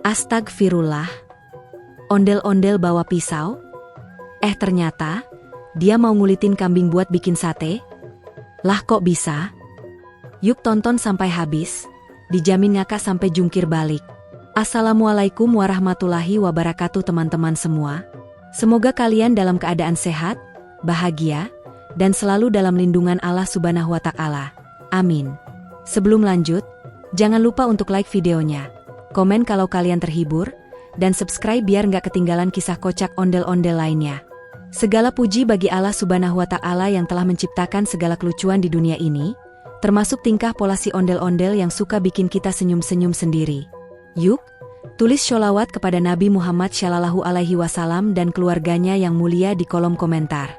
Astagfirullah. Ondel-ondel bawa pisau? Ternyata dia mau ngulitin kambing buat bikin sate? Lah kok bisa? Yuk tonton sampai habis, dijamin ngakak sampai jungkir balik. Assalamualaikum warahmatullahi wabarakatuh teman-teman semua. Semoga kalian dalam keadaan sehat, bahagia, dan selalu dalam lindungan Allah Subhanahu wa Ta'ala. Amin. Sebelum lanjut, jangan lupa untuk like videonya, komen kalau kalian terhibur, dan subscribe biar nggak ketinggalan kisah kocak ondel-ondel lainnya. Segala puji bagi Allah Subhanahu wa Ta'ala yang telah menciptakan segala kelucuan di dunia ini, termasuk tingkah pola si ondel-ondel yang suka bikin kita senyum-senyum sendiri. Yuk, tulis sholawat kepada Nabi Muhammad Shallallahu Alaihi Wasallam dan keluarganya yang mulia di kolom komentar.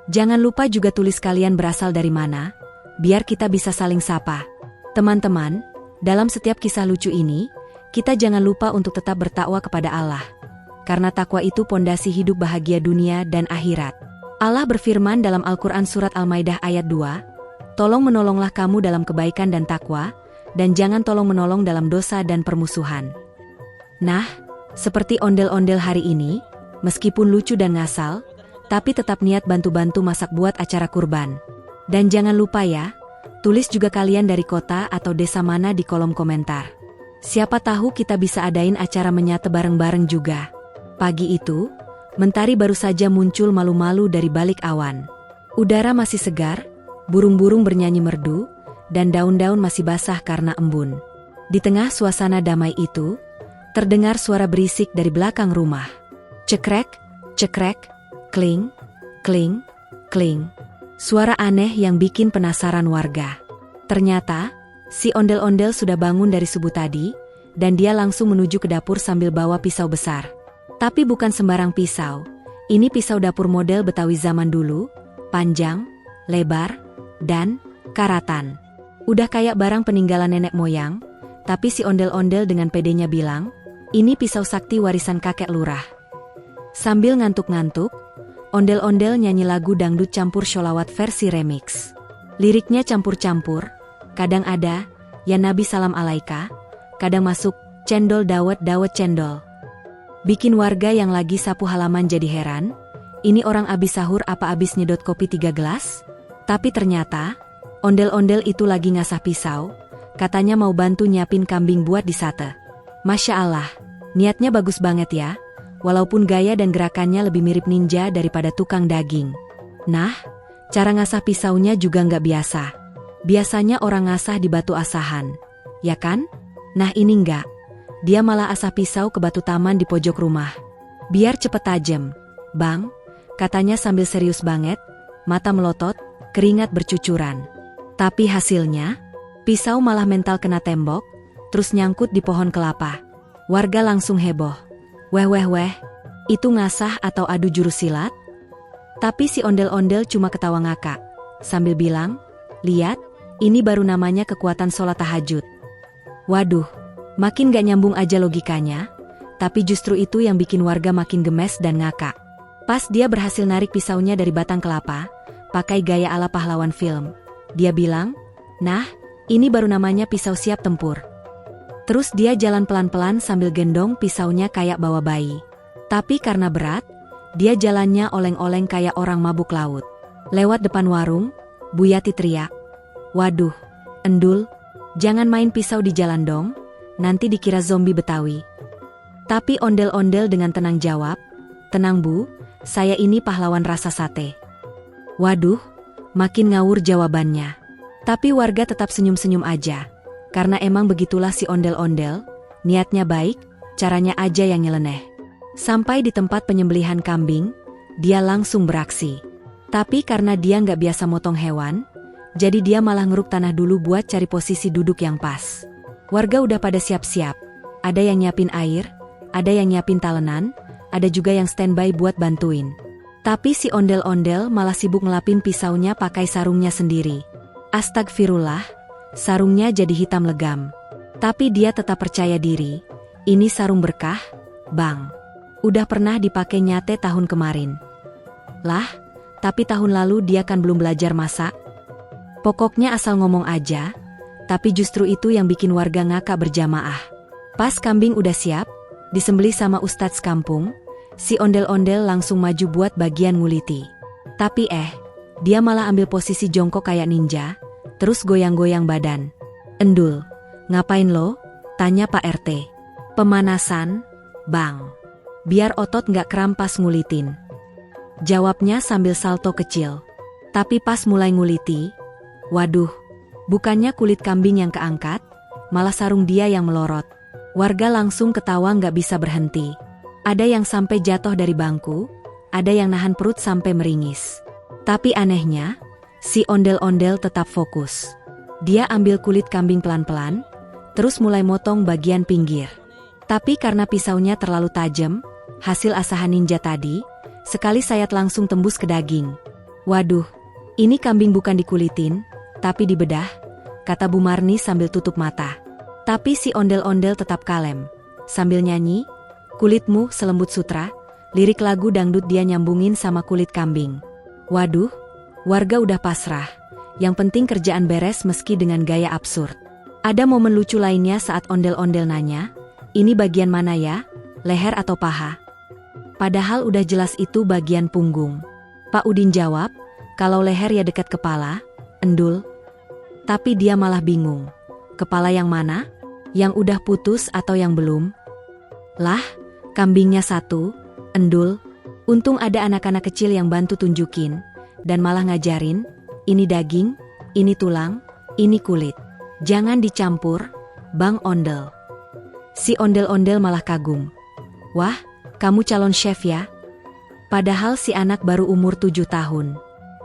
Jangan lupa juga tulis kalian berasal dari mana, biar kita bisa saling sapa. Teman-teman, dalam setiap kisah lucu ini, kita jangan lupa untuk tetap bertakwa kepada Allah. Karena takwa itu pondasi hidup bahagia dunia dan akhirat. Allah berfirman dalam Al-Quran Surat Al-Maidah ayat 2, "Tolong menolonglah kamu dalam kebaikan dan takwa, dan jangan tolong menolong dalam dosa dan permusuhan." Nah, seperti ondel-ondel hari ini, meskipun lucu dan ngasal, tapi tetap niat bantu-bantu masak buat acara kurban. Dan jangan lupa ya, tulis juga kalian dari kota atau desa mana di kolom komentar. Siapa tahu kita bisa adain acara menyate bareng-bareng juga. Pagi itu, mentari baru saja muncul malu-malu dari balik awan. Udara masih segar, burung-burung bernyanyi merdu, dan daun-daun masih basah karena embun. Di tengah suasana damai itu, terdengar suara berisik dari belakang rumah. Cekrek, cekrek, kling, kling, kling. Suara aneh yang bikin penasaran warga. Ternyata, si ondel-ondel sudah bangun dari subuh tadi, dan dia langsung menuju ke dapur sambil bawa pisau besar. Tapi bukan sembarang pisau. Ini pisau dapur model Betawi zaman dulu, panjang, lebar, dan karatan. Udah kayak barang peninggalan nenek moyang, tapi si ondel-ondel dengan pedenya bilang, ini pisau sakti warisan kakek lurah. Sambil ngantuk-ngantuk, ondel-ondel nyanyi lagu dangdut campur sholawat versi remix. Liriknya campur-campur, kadang ada, ya Nabi salam alaika, kadang masuk, cendol dawet dawet cendol. Bikin warga yang lagi sapu halaman jadi heran, ini orang abis sahur apa abis nyedot kopi 3 gelas? Tapi ternyata, ondel-ondel itu lagi ngasah pisau, katanya mau bantu nyiapin kambing buat disate. Masya Allah, niatnya bagus banget ya, walaupun gaya dan gerakannya lebih mirip ninja daripada tukang daging. Nah, cara ngasah pisaunya juga nggak biasa. Biasanya orang ngasah di batu asahan, ya kan? Nah ini nggak. Dia malah asah pisau ke batu taman di pojok rumah. Biar cepet tajem, Bang, katanya sambil serius banget, mata melotot, keringat bercucuran. Tapi hasilnya, pisau malah mental kena tembok, terus nyangkut di pohon kelapa. Warga langsung heboh. Weh, itu ngasah atau adu jurus silat? Tapi si ondel-ondel cuma ketawa ngakak, sambil bilang, lihat, ini baru namanya kekuatan sholat tahajud. Waduh, makin gak nyambung aja logikanya, tapi justru itu yang bikin warga makin gemes dan ngakak. Pas dia berhasil narik pisaunya dari batang kelapa, pakai gaya ala pahlawan film, dia bilang, nah, ini baru namanya pisau siap tempur. Terus dia jalan pelan-pelan sambil gendong pisaunya kayak bawa bayi. Tapi karena berat, dia jalannya oleng-oleng kayak orang mabuk laut. Lewat depan warung, Bu Yati teriak, waduh, Endul, jangan main pisau di jalan dong, nanti dikira zombie Betawi. Tapi ondel-ondel dengan tenang jawab, tenang Bu, saya ini pahlawan rasa sate. Waduh, makin ngawur jawabannya. Tapi warga tetap senyum-senyum aja. Karena emang begitulah si ondel-ondel, niatnya baik, caranya aja yang nyeleneh. Sampai di tempat penyembelihan kambing, dia langsung beraksi. Tapi karena dia nggak biasa motong hewan, jadi dia malah ngeruk tanah dulu buat cari posisi duduk yang pas. Warga udah pada siap-siap, ada yang nyiapin air, ada yang nyiapin talenan, ada juga yang standby buat bantuin. Tapi si ondel-ondel malah sibuk ngelapin pisaunya pakai sarungnya sendiri. Astagfirullah. Sarungnya jadi hitam legam. Tapi dia tetap percaya diri. Ini sarung berkah, Bang. Udah pernah dipakai nyate tahun kemarin. Lah, tapi tahun lalu dia kan belum belajar masak. Pokoknya asal ngomong aja, tapi justru itu yang bikin warga ngakak berjamaah. Pas kambing udah siap, disembelih sama ustadz kampung, si ondel-ondel langsung maju buat bagian nguliti. Tapi dia malah ambil posisi jongkok kayak ninja, terus goyang-goyang badan. "Endul, ngapain lo?" tanya Pak RT. "Pemanasan, Bang. Biar otot nggak kram pas ngulitin," jawabnya sambil salto kecil. Tapi pas mulai nguliti, waduh, bukannya kulit kambing yang keangkat, malah sarung dia yang melorot. Warga langsung ketawa nggak bisa berhenti. Ada yang sampai jatuh dari bangku, ada yang nahan perut sampai meringis. Tapi anehnya, si ondel-ondel tetap fokus. Dia ambil kulit kambing pelan-pelan, terus mulai motong bagian pinggir. Tapi karena pisaunya terlalu tajam, hasil asahan ninja tadi, sekali sayat langsung tembus ke daging. "Waduh, ini kambing bukan dikulitin, tapi dibedah," kata Bu Marni sambil tutup mata. Tapi si ondel-ondel tetap kalem. Sambil nyanyi, "Kulitmu selembut sutra," lirik lagu dangdut dia nyambungin sama kulit kambing. Waduh, warga udah pasrah. Yang penting kerjaan beres meski dengan gaya absurd. Ada momen lucu lainnya saat ondel-ondel nanya, "Ini bagian mana ya? Leher atau paha?" Padahal udah jelas itu bagian punggung. Pak Udin jawab, "Kalau leher ya dekat kepala, Endul." Tapi dia malah bingung. Kepala yang mana? Yang udah putus atau yang belum? Lah, kambingnya satu, Endul. Untung ada anak-anak kecil yang bantu tunjukin, dan malah ngajarin, ini daging, ini tulang, ini kulit. Jangan dicampur, Bang Ondel. Si ondel-ondel malah kagum. "Wah, kamu calon chef ya?" Padahal si anak baru umur 7 tahun.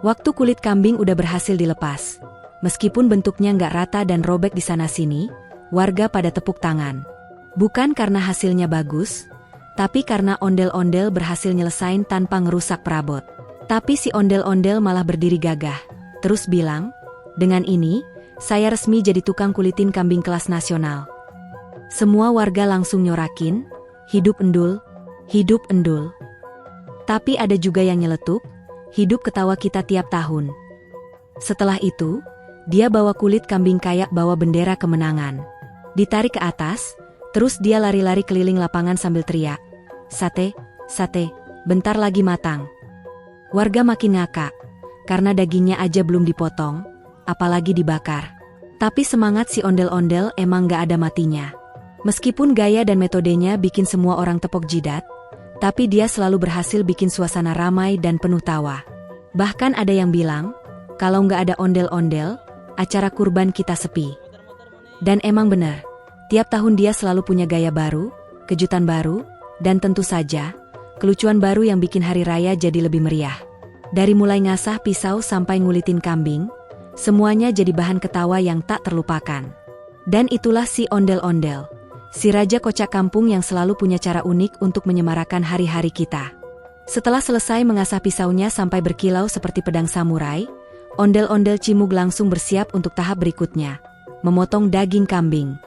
Waktu kulit kambing udah berhasil dilepas. Meskipun bentuknya nggak rata dan robek di sana-sini, warga pada tepuk tangan. Bukan karena hasilnya bagus, tapi karena ondel-ondel berhasil nyelesain tanpa ngerusak perabot. Tapi si ondel-ondel malah berdiri gagah, terus bilang, "Dengan ini, saya resmi jadi tukang kulitin kambing kelas nasional." Semua warga langsung nyorakin, "Hidup Endul, hidup Endul." Tapi ada juga yang nyeletuk, "Hidup ketawa kita tiap tahun." Setelah itu, dia bawa kulit kambing kayak bawa bendera kemenangan. Ditarik ke atas, terus dia lari-lari keliling lapangan sambil teriak, "Sate, sate, bentar lagi matang." Warga makin ngakak, karena dagingnya aja belum dipotong, apalagi dibakar. Tapi semangat si ondel-ondel emang gak ada matinya. Meskipun gaya dan metodenya bikin semua orang tepok jidat, tapi dia selalu berhasil bikin suasana ramai dan penuh tawa. Bahkan ada yang bilang, kalau gak ada ondel-ondel, acara kurban kita sepi. Dan emang benar, tiap tahun dia selalu punya gaya baru, kejutan baru, dan tentu saja, kelucuan baru yang bikin hari raya jadi lebih meriah. Dari mulai ngasah pisau sampai ngulitin kambing, semuanya jadi bahan ketawa yang tak terlupakan. Dan itulah si ondel-ondel, si raja kocak kampung yang selalu punya cara unik untuk menyemarakan hari-hari kita. Setelah selesai mengasah pisaunya sampai berkilau seperti pedang samurai, ondel-ondel Cimug langsung bersiap untuk tahap berikutnya, memotong daging kambing.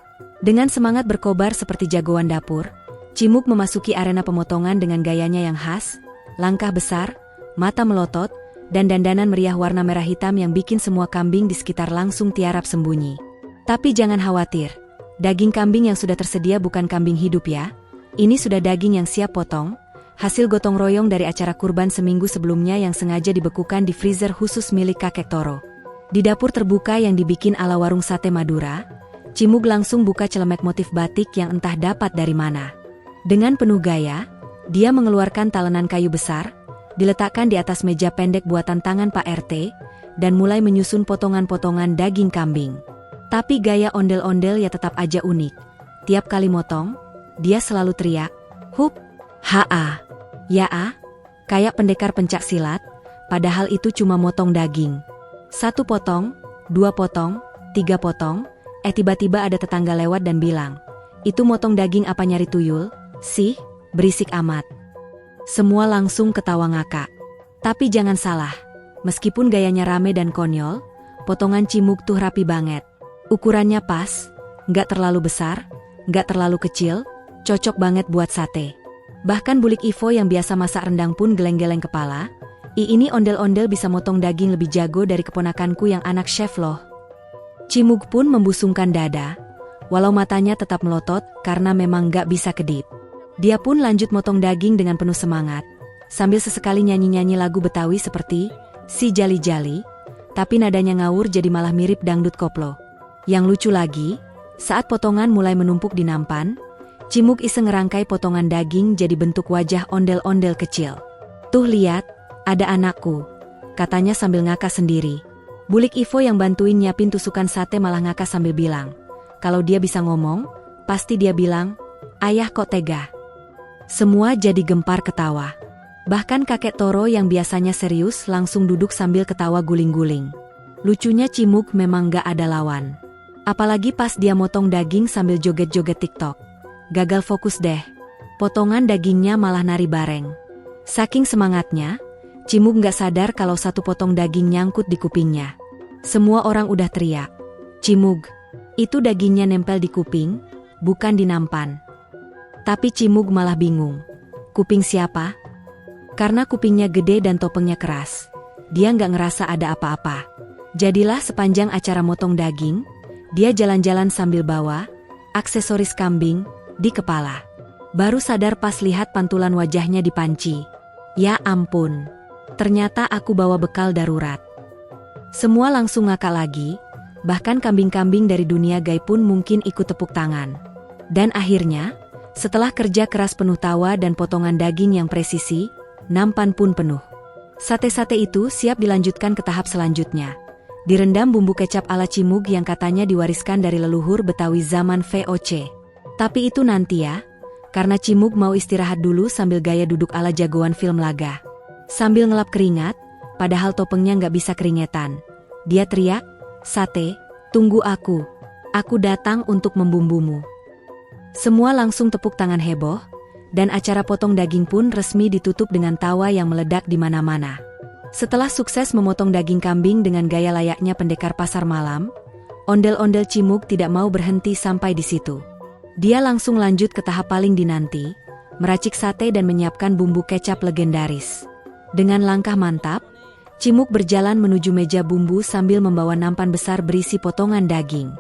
Dengan semangat berkobar seperti jagoan dapur, Cimug memasuki arena pemotongan dengan gayanya yang khas, langkah besar, mata melotot, dan dandanan meriah warna merah hitam yang bikin semua kambing di sekitar langsung tiarap sembunyi. Tapi jangan khawatir, daging kambing yang sudah tersedia bukan kambing hidup ya. Ini sudah daging yang siap potong, hasil gotong royong dari acara kurban seminggu sebelumnya yang sengaja dibekukan di freezer khusus milik kakek Toro. Di dapur terbuka yang dibikin ala warung sate Madura, Cimug langsung buka celemek motif batik yang entah dapat dari mana. Dengan penuh gaya, dia mengeluarkan talenan kayu besar, diletakkan di atas meja pendek buatan tangan Pak RT, dan mulai menyusun potongan-potongan daging kambing. Tapi gaya ondel-ondel ya tetap aja unik. Tiap kali motong, dia selalu teriak, "Hup, ha-a, ya-a," kayak pendekar pencak silat, padahal itu cuma motong daging. 1 potong, 2 potong, 3 potong, tiba-tiba ada tetangga lewat dan bilang, "Itu motong daging apa nyari tuyul, sih, berisik amat." Semua langsung ketawa ngakak. Tapi jangan salah, meskipun gayanya rame dan konyol, potongan Cimug tuh rapi banget. Ukurannya pas, nggak terlalu besar, nggak terlalu kecil, cocok banget buat sate. Bahkan bulik Ivo yang biasa masak rendang pun geleng-geleng kepala, ini ondel-ondel bisa motong daging lebih jago dari keponakanku yang anak chef loh." Cimug pun membusungkan dada, walau matanya tetap melotot karena memang nggak bisa kedip. Dia pun lanjut motong daging dengan penuh semangat, sambil sesekali nyanyi-nyanyi lagu Betawi seperti Si Jali Jali, tapi nadanya ngawur jadi malah mirip dangdut koplo. Yang lucu lagi, saat potongan mulai menumpuk di nampan, Cimug iseng ngerangkai potongan daging jadi bentuk wajah ondel-ondel kecil. "Tuh lihat, ada anakku," katanya sambil ngakak sendiri. Bulik Ivo yang bantuin nyiapin tusukan sate malah ngakak sambil bilang, kalau dia bisa ngomong, pasti dia bilang, "Ayah kok tega." Semua jadi gempar ketawa. Bahkan kakek Toro yang biasanya serius langsung duduk sambil ketawa guling-guling. Lucunya Cimug memang gak ada lawan. Apalagi pas dia motong daging sambil joget-joget TikTok. Gagal fokus deh. Potongan dagingnya malah nari bareng. Saking semangatnya, Cimug gak sadar kalau satu potong daging nyangkut di kupingnya. Semua orang udah teriak, "Cimug, itu dagingnya nempel di kuping, bukan di nampan." Tapi Cimug malah bingung. Kuping siapa? Karena kupingnya gede dan topengnya keras, dia nggak ngerasa ada apa-apa. Jadilah sepanjang acara motong daging, dia jalan-jalan sambil bawa aksesoris kambing di kepala. Baru sadar pas lihat pantulan wajahnya di panci. Ya ampun, ternyata aku bawa bekal darurat. Semua langsung ngakak lagi, bahkan kambing-kambing dari dunia gaib pun mungkin ikut tepuk tangan. Dan akhirnya, setelah kerja keras penuh tawa dan potongan daging yang presisi, nampan pun penuh. Sate-sate itu siap dilanjutkan ke tahap selanjutnya. Direndam bumbu kecap ala Cimug yang katanya diwariskan dari leluhur Betawi zaman VOC. Tapi itu nanti ya, karena Cimug mau istirahat dulu sambil gaya duduk ala jagoan film laga. Sambil ngelap keringat, padahal topengnya nggak bisa keringetan. Dia teriak, "Sate, tunggu aku. Aku datang untuk membumbumu." Semua langsung tepuk tangan heboh, dan acara potong daging pun resmi ditutup dengan tawa yang meledak di mana-mana. Setelah sukses memotong daging kambing dengan gaya layaknya pendekar pasar malam, ondel-ondel Cimug tidak mau berhenti sampai di situ. Dia langsung lanjut ke tahap paling dinanti, meracik sate dan menyiapkan bumbu kecap legendaris. Dengan langkah mantap, Cimug berjalan menuju meja bumbu sambil membawa nampan besar berisi potongan daging.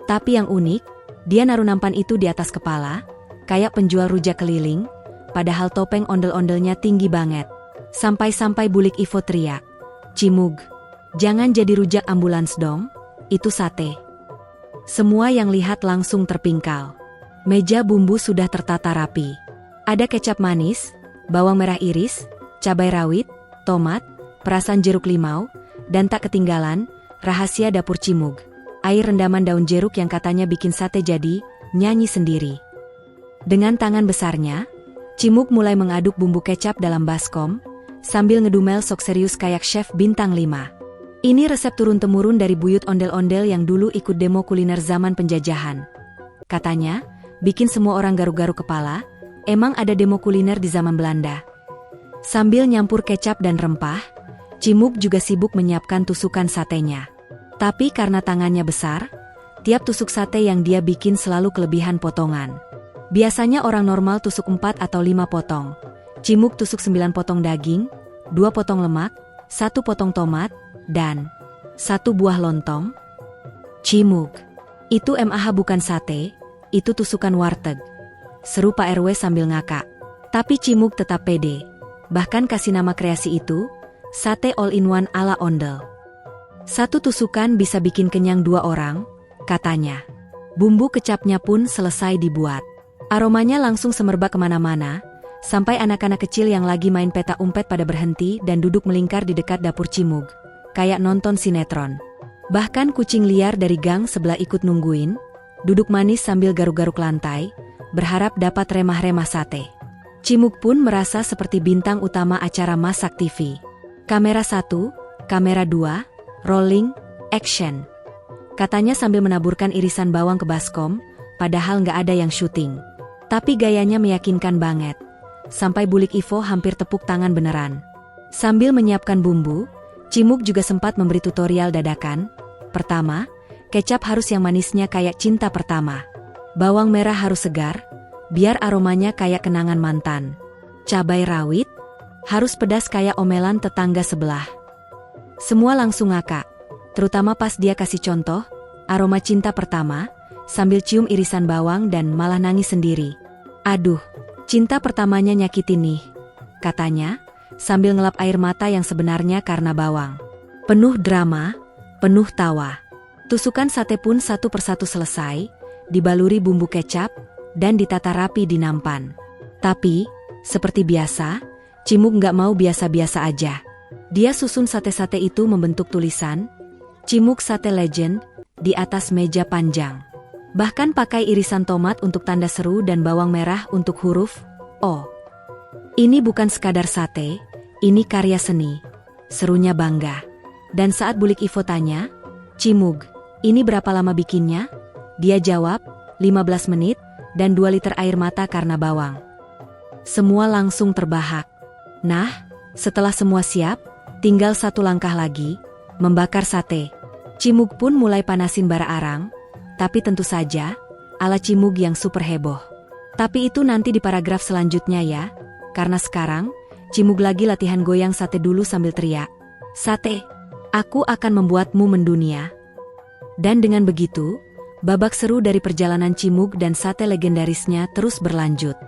Tapi yang unik, dia naruh nampan itu di atas kepala, kayak penjual rujak keliling, padahal topeng ondel-ondelnya tinggi banget. Sampai-sampai Bulik Ivo teriak, "Cimug, jangan jadi rujak ambulans dong, itu sate." Semua yang lihat langsung terpingkal. Meja bumbu sudah tertata rapi. Ada kecap manis, bawang merah iris, cabai rawit, tomat, perasan jeruk limau, dan tak ketinggalan, rahasia dapur Cimug. Air rendaman daun jeruk yang katanya bikin sate jadi nyanyi sendiri. Dengan tangan besarnya, Cimug mulai mengaduk bumbu kecap dalam baskom, sambil ngedumel sok serius kayak chef bintang 5. Ini resep turun-temurun dari buyut ondel-ondel yang dulu ikut demo kuliner zaman penjajahan. Katanya, bikin semua orang garuk-garuk kepala, emang ada demo kuliner di zaman Belanda. Sambil nyampur kecap dan rempah, Cimug juga sibuk menyiapkan tusukan satenya. Tapi karena tangannya besar, tiap tusuk sate yang dia bikin selalu kelebihan potongan. Biasanya orang normal tusuk 4 atau 5 potong. Cimug tusuk 9 potong daging, 2 potong lemak, 1 potong tomat, dan 1 buah lontong. "Cimug, itu MAH bukan sate, itu tusukan warteg," seru Pak RW sambil ngakak. Tapi Cimug tetap pede, bahkan kasih nama kreasi itu, sate all-in-one ala ondel. 1 tusukan bisa bikin kenyang 2 orang, katanya. Bumbu kecapnya pun selesai dibuat. Aromanya langsung semerbak kemana-mana, sampai anak-anak kecil yang lagi main peta umpet pada berhenti dan duduk melingkar di dekat dapur Cimug, kayak nonton sinetron. Bahkan kucing liar dari gang sebelah ikut nungguin, duduk manis sambil garuk-garuk lantai, berharap dapat remah-remah sate. Cimug pun merasa seperti bintang utama acara masak TV. Kamera 1, kamera 2, rolling, action. Katanya sambil menaburkan irisan bawang ke baskom, padahal nggak ada yang syuting. Tapi gayanya meyakinkan banget. Sampai Bulik Ivo hampir tepuk tangan beneran. Sambil menyiapkan bumbu, Cimug juga sempat memberi tutorial dadakan. Pertama, kecap harus yang manisnya kayak cinta pertama. Bawang merah harus segar, biar aromanya kayak kenangan mantan. Cabai rawit harus pedas kayak omelan tetangga sebelah. Semua langsung ngakak, terutama pas dia kasih contoh, aroma cinta pertama, sambil cium irisan bawang dan malah nangis sendiri. Aduh, Cinta pertamanya nyakitin nih, katanya, sambil ngelap air mata yang sebenarnya karena bawang. Penuh drama, penuh tawa. Tusukan sate pun satu persatu selesai, dibaluri bumbu kecap, dan ditata rapi di nampan. Tapi, seperti biasa, Cimug nggak mau biasa-biasa aja. Dia susun sate-sate itu membentuk tulisan, Cimug Sate Legend, di atas meja panjang. Bahkan pakai irisan tomat untuk tanda seru dan bawang merah untuk huruf O. Ini bukan sekadar sate, ini karya seni. Serunya bangga. Dan saat Bulik Ivo tanya, Cimug, ini berapa lama bikinnya? Dia jawab, 15 menit, dan 2 liter air mata karena bawang. Semua langsung terbahak. Nah, setelah semua siap, tinggal satu langkah lagi, membakar sate. Cimug pun mulai panasin bara arang, tapi tentu saja, ala Cimug yang super heboh. Tapi itu nanti di paragraf selanjutnya ya, karena sekarang, Cimug lagi latihan goyang sate dulu sambil teriak, "Sate, aku akan membuatmu mendunia." Dan dengan begitu, babak seru dari perjalanan Cimug dan sate legendarisnya terus berlanjut.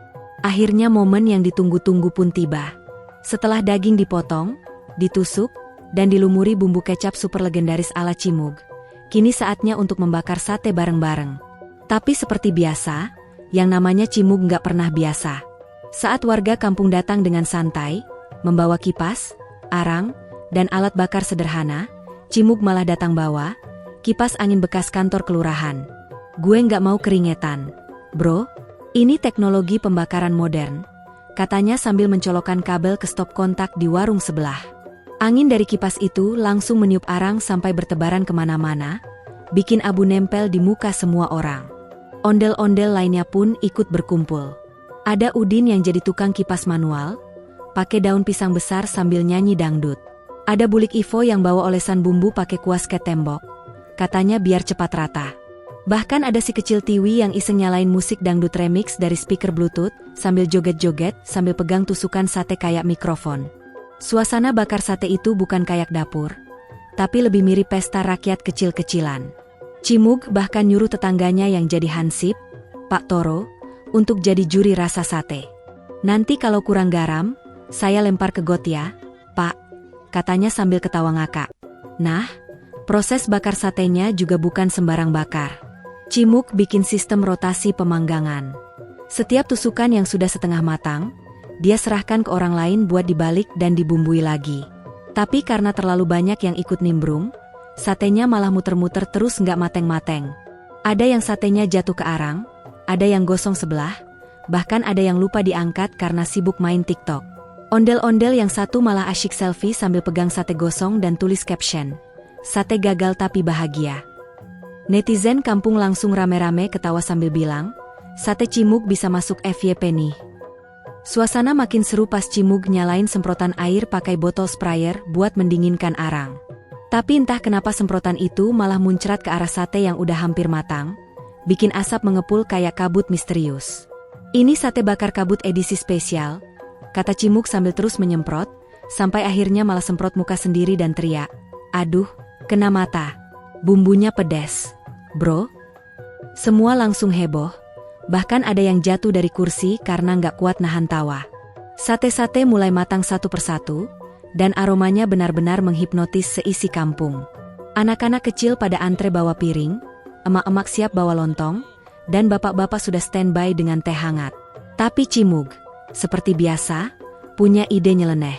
Akhirnya momen yang ditunggu-tunggu pun tiba. Setelah daging dipotong, ditusuk, dan dilumuri bumbu kecap super legendaris ala Cimug, kini saatnya untuk membakar sate bareng-bareng. Tapi seperti biasa, yang namanya Cimug nggak pernah biasa. Saat warga kampung datang dengan santai, membawa kipas, arang, dan alat bakar sederhana, Cimug malah datang bawa kipas angin bekas kantor kelurahan. "Gue nggak mau keringetan, bro. Ini teknologi pembakaran modern," katanya sambil mencolokkan kabel ke stop kontak di warung sebelah. Angin dari kipas itu langsung meniup arang sampai bertebaran kemana-mana, bikin abu nempel di muka semua orang. Ondel-ondel lainnya pun ikut berkumpul. Ada Udin yang jadi tukang kipas manual, pakai daun pisang besar sambil nyanyi dangdut. Ada Bulik Ivo yang bawa olesan bumbu pakai kuas ke tembok, katanya biar cepat rata. Bahkan ada si kecil Tiwi yang iseng nyalain musik dangdut remix dari speaker bluetooth sambil joget-joget sambil pegang tusukan sate kayak mikrofon. Suasana bakar sate itu bukan kayak dapur, tapi lebih mirip pesta rakyat kecil-kecilan. Cimug bahkan nyuruh tetangganya yang jadi hansip, Pak Toro, untuk jadi juri rasa sate. "Nanti kalau kurang garam, saya lempar ke got ya, Pak," katanya sambil ketawa ngakak. Nah, proses bakar satenya juga bukan sembarang bakar. Cimug bikin sistem rotasi pemanggangan. Setiap tusukan yang sudah setengah matang, dia serahkan ke orang lain buat dibalik dan dibumbui lagi. Tapi karena terlalu banyak yang ikut nimbrung, satenya malah muter-muter terus nggak mateng-mateng. Ada yang satenya jatuh ke arang, ada yang gosong sebelah, bahkan ada yang lupa diangkat karena sibuk main TikTok. Ondel-ondel yang satu malah asyik selfie sambil pegang sate gosong dan tulis caption, "Sate gagal tapi bahagia." Netizen kampung langsung rame-rame ketawa sambil bilang, "Sate Cimug bisa masuk FYP nih." Suasana makin seru pas Cimug nyalain semprotan air pakai botol sprayer buat mendinginkan arang. Tapi entah kenapa semprotan itu malah muncrat ke arah sate yang udah hampir matang, bikin asap mengepul kayak kabut misterius. "Ini sate bakar kabut edisi spesial," kata Cimug sambil terus menyemprot, sampai akhirnya malah semprot muka sendiri dan teriak, "Aduh, kena mata. Bumbunya pedes, bro." Semua langsung heboh, bahkan ada yang jatuh dari kursi karena nggak kuat nahan tawa. Sate-sate mulai matang satu persatu, dan aromanya benar-benar menghipnotis seisi kampung. Anak-anak kecil pada antre bawa piring, emak-emak siap bawa lontong, dan bapak-bapak sudah standby dengan teh hangat. Tapi Cimug, seperti biasa, punya ide nyeleneh.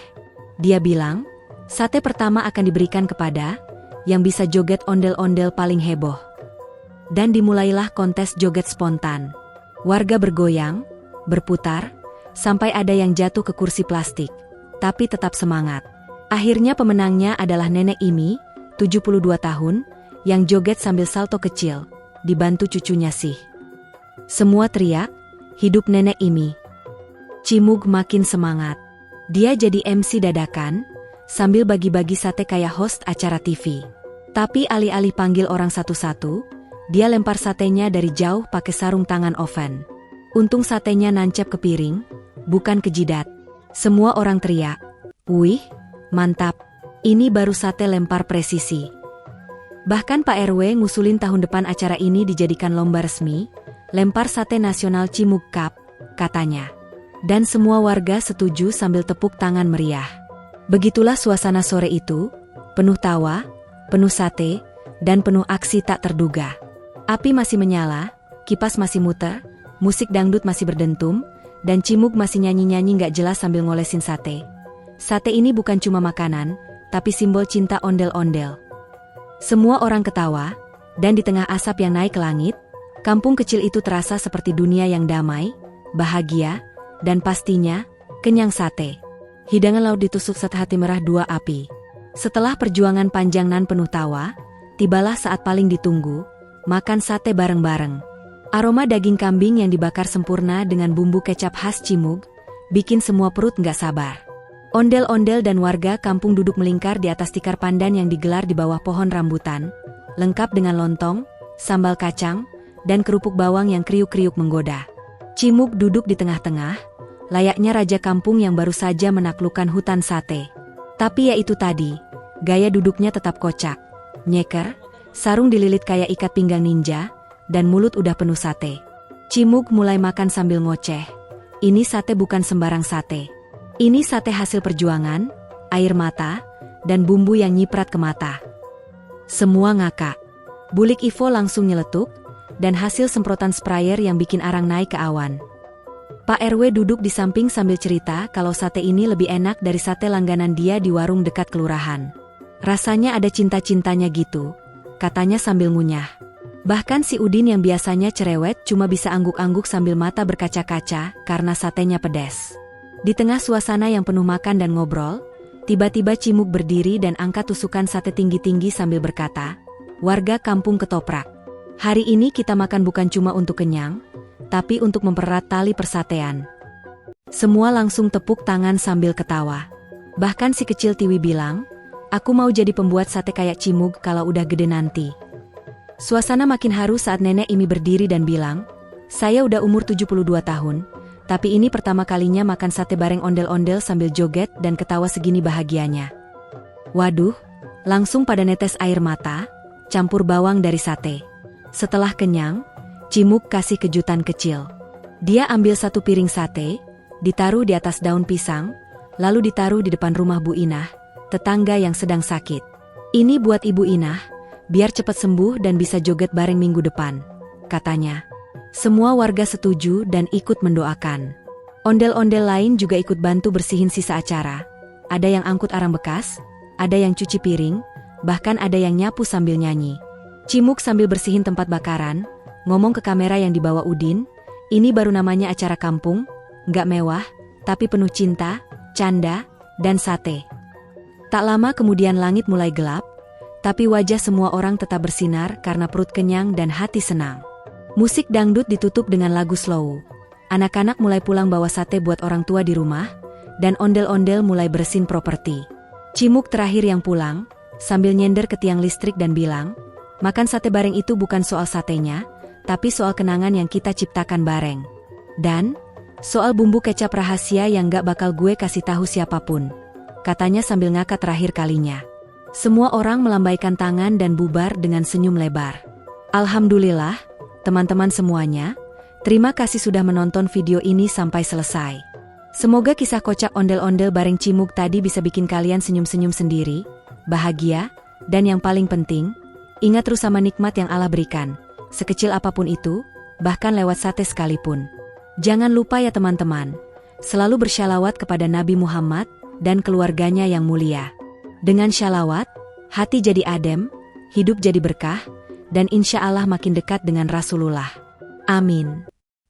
Dia bilang, sate pertama akan diberikan kepada yang bisa joget ondel-ondel paling heboh. Dan dimulailah kontes joget spontan. Warga bergoyang, berputar, sampai ada yang jatuh ke kursi plastik, tapi tetap semangat. Akhirnya pemenangnya adalah Nenek Imi, 72 tahun, yang joget sambil salto kecil, dibantu cucunya sih. Semua teriak, "Hidup Nenek Imi." Cimug makin semangat. Dia jadi MC dadakan, sambil bagi-bagi sate kayak host acara TV. Tapi alih-alih panggil orang satu-satu, dia lempar satenya dari jauh pakai sarung tangan oven. Untung satenya nancep ke piring, bukan ke jidat. Semua orang teriak, "Wih, mantap, ini baru sate lempar presisi." Bahkan Pak RW ngusulin tahun depan acara ini dijadikan lomba resmi, lempar sate nasional Cimug Cup, katanya. Dan semua warga setuju sambil tepuk tangan meriah. Begitulah suasana sore itu, penuh tawa, penuh sate, dan penuh aksi tak terduga. Api masih menyala, kipas masih muter, musik dangdut masih berdentum, dan Cimug masih nyanyi-nyanyi gak jelas sambil ngolesin sate. Sate ini bukan cuma makanan, tapi simbol cinta ondel-ondel. Semua orang ketawa, dan di tengah asap yang naik ke langit, kampung kecil itu terasa seperti dunia yang damai, bahagia, dan pastinya, kenyang sate. Hidangan laut ditusuk hati merah dua api. Setelah perjuangan panjang nan penuh tawa, tibalah saat paling ditunggu, makan sate bareng-bareng. Aroma daging kambing yang dibakar sempurna dengan bumbu kecap khas Cimug, bikin semua perut nggak sabar. Ondel-ondel dan warga kampung duduk melingkar di atas tikar pandan yang digelar di bawah pohon rambutan, lengkap dengan lontong, sambal kacang, dan kerupuk bawang yang kriuk-kriuk menggoda. Cimug duduk di tengah-tengah, layaknya raja kampung yang baru saja menaklukkan hutan sate. Tapi ya itu tadi, gaya duduknya tetap kocak, nyeker, sarung dililit kayak ikat pinggang ninja, dan mulut udah penuh sate. Cimug mulai makan sambil ngoceh. Ini sate bukan sembarang sate. Ini sate hasil perjuangan, air mata, dan bumbu yang nyiprat ke mata. Semua ngakak. Bulik Ivo langsung nyeletuk, dan hasil semprotan sprayer yang bikin arang naik ke awan. Pak RW duduk di samping sambil cerita kalau sate ini lebih enak dari sate langganan dia di warung dekat kelurahan. Rasanya ada cinta-cintanya gitu, katanya sambil ngunyah. Bahkan si Udin yang biasanya cerewet cuma bisa angguk-angguk sambil mata berkaca-kaca karena satenya pedas. Di tengah suasana yang penuh makan dan ngobrol, tiba-tiba Cimug berdiri dan angkat tusukan sate tinggi-tinggi sambil berkata, "Warga kampung ketoprak. Hari ini kita makan bukan cuma untuk kenyang, tapi untuk mempererat tali persatean." Semua langsung tepuk tangan sambil ketawa. Bahkan si kecil Tiwi bilang, "Aku mau jadi pembuat sate kayak Cimug kalau udah gede nanti." Suasana makin haru saat nenek Imi berdiri dan bilang, "Saya udah umur 72 tahun, tapi ini pertama kalinya makan sate bareng ondel-ondel sambil joget dan ketawa segini bahagianya." Waduh, langsung pada netes air mata, campur bawang dari sate. Setelah kenyang, Cimug kasih kejutan kecil. Dia ambil satu piring sate, ditaruh di atas daun pisang, lalu ditaruh di depan rumah Bu Inah, tetangga yang sedang sakit. "Ini buat Ibu Inah, biar cepat sembuh dan bisa joget bareng minggu depan," katanya. Semua warga setuju dan ikut mendoakan. Ondel-ondel lain juga ikut bantu bersihin sisa acara. Ada yang angkut arang bekas, ada yang cuci piring, bahkan ada yang nyapu sambil nyanyi. Cimug sambil bersihin tempat bakaran, ngomong ke kamera yang dibawa Udin, "Ini baru namanya acara kampung, nggak mewah, tapi penuh cinta, canda, dan sate." Tak lama kemudian langit mulai gelap, tapi wajah semua orang tetap bersinar karena perut kenyang dan hati senang. Musik dangdut ditutup dengan lagu slow. Anak-anak mulai pulang bawa sate buat orang tua di rumah, dan ondel-ondel mulai bersin properti. Cimug terakhir yang pulang, sambil nyender ke tiang listrik dan bilang, "Makan sate bareng itu bukan soal satenya, tapi soal kenangan yang kita ciptakan bareng. Dan, soal bumbu kecap rahasia yang gak bakal gue kasih tahu siapapun," katanya sambil ngakak terakhir kalinya. Semua orang melambaikan tangan dan bubar dengan senyum lebar. Alhamdulillah, teman-teman semuanya, terima kasih sudah menonton video ini sampai selesai. Semoga kisah kocak ondel-ondel bareng Cimug tadi bisa bikin kalian senyum-senyum sendiri, bahagia, dan yang paling penting, ingat terus sama nikmat yang Allah berikan, sekecil apapun itu, bahkan lewat sate sekalipun. Jangan lupa ya teman-teman, selalu bersyalawat kepada Nabi Muhammad dan keluarganya yang mulia. Dengan syalawat, hati jadi adem, hidup jadi berkah, dan insya Allah makin dekat dengan Rasulullah. Amin.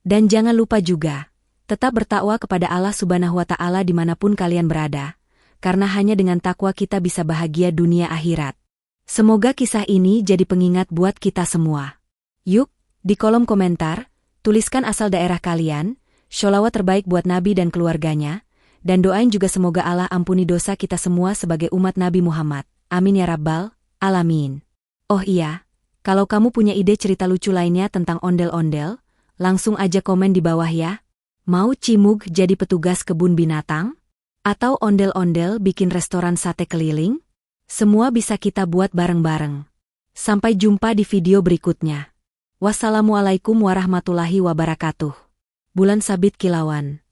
Dan jangan lupa juga, tetap bertakwa kepada Allah Subhanahu wa Ta'ala dimanapun kalian berada, karena hanya dengan takwa kita bisa bahagia dunia akhirat. Semoga kisah ini jadi pengingat buat kita semua. Yuk, di kolom komentar, tuliskan asal daerah kalian, sholawat terbaik buat Nabi dan keluarganya, dan doain juga semoga Allah ampuni dosa kita semua sebagai umat Nabi Muhammad. Amin ya Rabbal Alamin. Oh iya, kalau kamu punya ide cerita lucu lainnya tentang ondel-ondel, langsung aja komen di bawah ya. Mau Cimug jadi petugas kebun binatang? Atau ondel-ondel bikin restoran sate keliling? Semua bisa kita buat bareng-bareng. Sampai jumpa di video berikutnya. Wassalamualaikum warahmatullahi wabarakatuh. Bulan Sabit Kilauan.